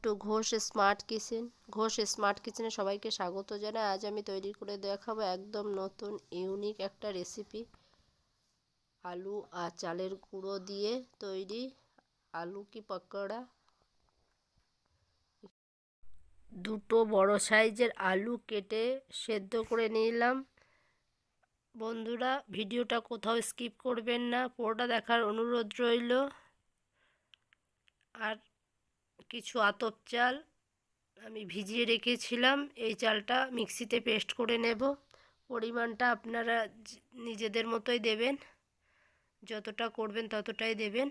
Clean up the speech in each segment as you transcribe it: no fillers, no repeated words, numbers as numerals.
Two Ghosh smart kitchen. Ghosh smart কিচেনে সবাইকে স্বাগত জানাই। আজ আমি তৈরি করে দেখাবো একদম নতুন ইউনিক একটা রেসিপি। আলু আর চালের গুঁড়ো দিয়ে তৈরি আলু কি পকোড়া। দুটো বড় সাইজের আলু কেটে সেদ্ধ করে নিলাম। বন্ধুরা, ভিডিওটা কোথাও স্কিপ করবেন না, পুরোটা দেখার অনুরোধ রইল। আর কিছু আতপ চাল আমি ভিজিয়ে রেখেছিলাম, এই চালটা মিক্সিতে পেস্ট করে নেব। পরিমাণটা আপনারা নিজেদের মতোই দেবেন, যতটা করবেন ততটাই দেবেন।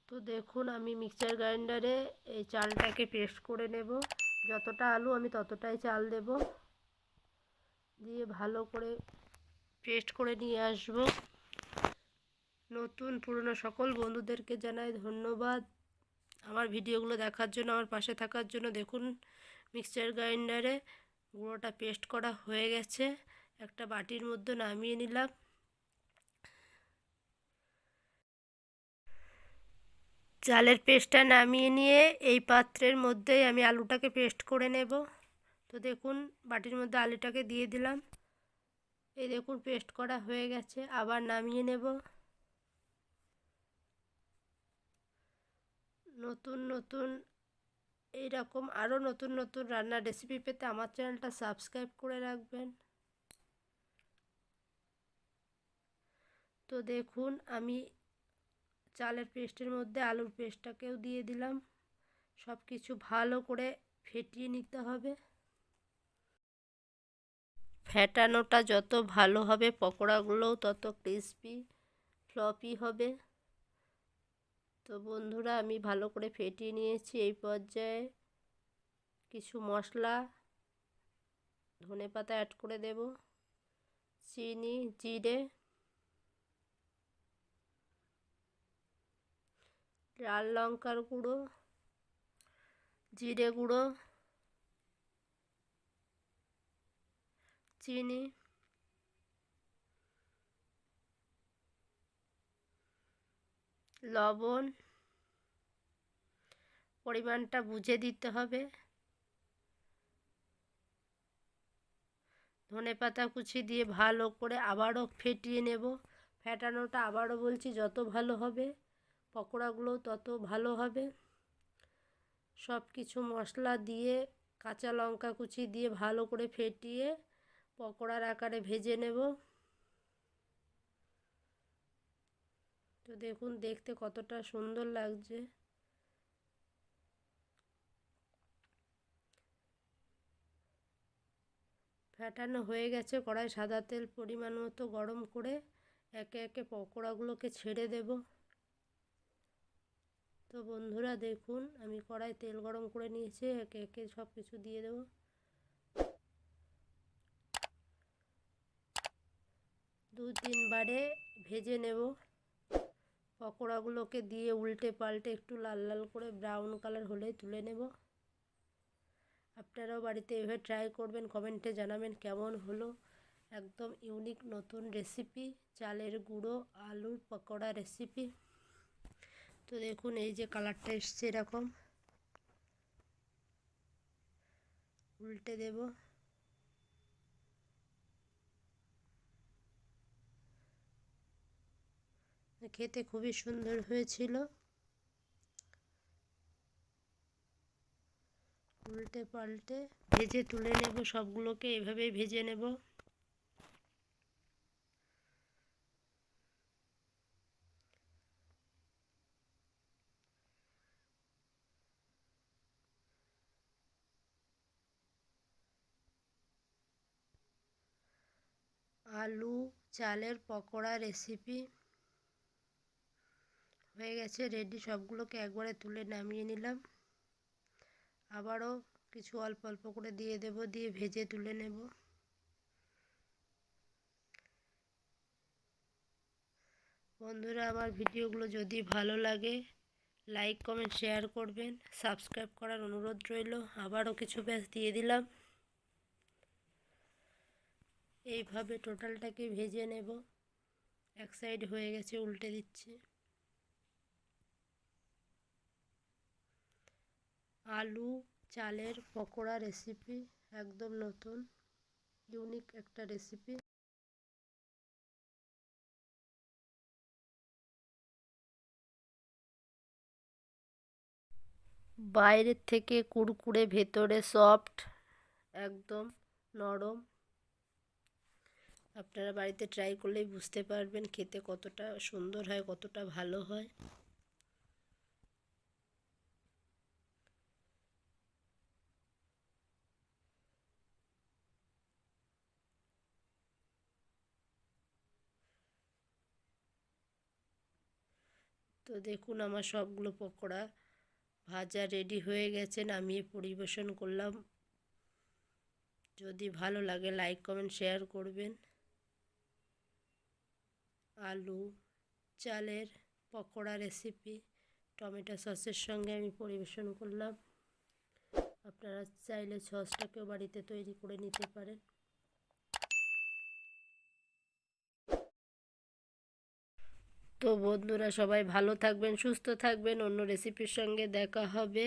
তো দেখুন, আমি মিক্সচার গ্রাইন্ডারে এই চালটাকে পেস্ট করে নেব। যতটা আলু আমি ততটাই চাল দেব, দিয়ে ভালো করে পেস্ট করে নিয়ে আসব। নতুন পুরনো সকল বন্ধুদেরকে জানাই ধন্যবাদ আমার ভিডিওগুলো দেখার জন্য, আমার পাশে থাকার জন্য। দেখুন, মিক্সচার গ্রাইন্ডারে গুঁড়োটা পেস্ট করা হয়ে গেছে। একটা বাটির মধ্যে নামিয়ে নিলাম। চালের পেস্টটা নামিয়ে নিয়ে এই পাত্রের মধ্যেই আমি আলুটাকে পেস্ট করে নেব। তো দেখুন, বাটির মধ্যে আলুটাকে দিয়ে দিলাম। এই দেখুন, পেস্ট করা হয়ে গেছে। আবার নামিয়ে নেব। নতুন নতুন এইরকম আরও নতুন নতুন রান্নার রেসিপি পেতে আমার চ্যানেলটা সাবস্ক্রাইব করে রাখবেন। তো দেখুন, আমি চালের পেস্টের মধ্যে আলুর পেস্টটাকেও দিয়ে দিলাম। সব কিছু ভালো করে ফেটিয়ে নিতে হবে। ফেটানোটা যত ভালো হবে পকোড়াগুলোও তত ক্রিস্পি ফ্লপি হবে। তো বন্ধুরা, আমি ভালো করে ফেটিয়ে নিয়েছি। এই পর্যায়ে কিছু মশলা, ধনেপাতা অ্যাড করে দেব, চিনি, জিরে, লাল লঙ্কার গুঁড়ো, জিরে গুঁড়ো, চিনি, লবণ পরিমাণটা বুঝে দিতে হবে, ধনেপাতা কুচি দিয়ে ভালো করে আবারও ফেটিয়ে নেব। ফেটানোটা আবারও বলছি যত ভালো হবে পকোড়াগুলোও তত ভালো হবে। সব কিছু মশলা দিয়ে কাঁচা লঙ্কা কুচি দিয়ে ভালো করে ফেটিয়ে পকোড়ার আকারে ভেজে নেব। তো দেখুন, দেখতে কতটা সুন্দর লাগছে। ফেটানো হয়ে গেছে। কড়াই সাদা তেল পরিমাণ মতো গরম করে একে একে পকোড়াগুলোকে ছেড়ে দেব। তো বন্ধুরা দেখুন, আমি কড়াই তেল গরম করে নিয়েছি, একে একে সব কিছু দিয়ে দেব। দু তিনবারে ভেজে নেব। পকোড়াগুলোকে দিয়ে উল্টে পাল্টে একটু লাল লাল করে ব্রাউন কালার হলেই তুলে নেব। আপনারাও বাড়িতে এভাবে ট্রাই করবেন, কমেন্টে জানাবেন কেমন হলো। একদম ইউনিক নতুন রেসিপি, চালের গুঁড়ো আলুর পকোড়া রেসিপি। তো দেখুন, এই যে কালারটা এসছে এরকম। উল্টে দেব। খেতে খুবই সুন্দর হয়েছিল। উল্টে পাল্টে ভেজে তুলে নেব। সবগুলোকে এভাবেই ভেজে নেব। আলু চালের পকোড়া রেসিপি হয়ে গেছে রেডি। সবগুলোকে একবারে তুলে নামিয়ে নিলাম। আবারও কিছু অল্প অল্প করে দিয়ে দেব, দিয়ে ভেজে তুলে নেব। বন্ধুরা, আমার ভিডিওগুলো যদি ভালো লাগে লাইক কমেন্ট শেয়ার করবেন, সাবস্ক্রাইব করার অনুরোধ রইল। আবারও কিছু ব্যাস দিয়ে দিলাম। এইভাবে টোটালটাকে ভেজে নেব। এক সাইড হয়ে গেছে, উল্টে দিচ্ছি। আলু চালের পকোড়া রেসিপি, একদম নতুন ইউনিক একটা রেসিপি। বাইরের থেকে কুড়কুড়ে, ভেতরে সফট, একদম নরম। আপনারা বাড়িতে ট্রাই করলেই বুঝতে পারবেন খেতে কতটা সুন্দর হয়, কতটা ভালো হয়। তো দেখুন আমার সবগুলো পকোড়া ভাজা রেডি হয়ে গেছে, নামিয়ে পরিবেশন করলাম। যদি ভালো লাগে লাইক কমেন্ট শেয়ার করবেন। আলু চালের পকোড়া রেসিপি টমেটো সসের সঙ্গে আমি পরিবেশন করলাম। আপনারা চাইলে সসটাকেও বাড়িতে তৈরি করে নিতে পারেন। তো বন্ধুরা সবাই ভালো থাকবেন, সুস্থ থাকবেন। অন্য রেসিপির সঙ্গে দেখা হবে।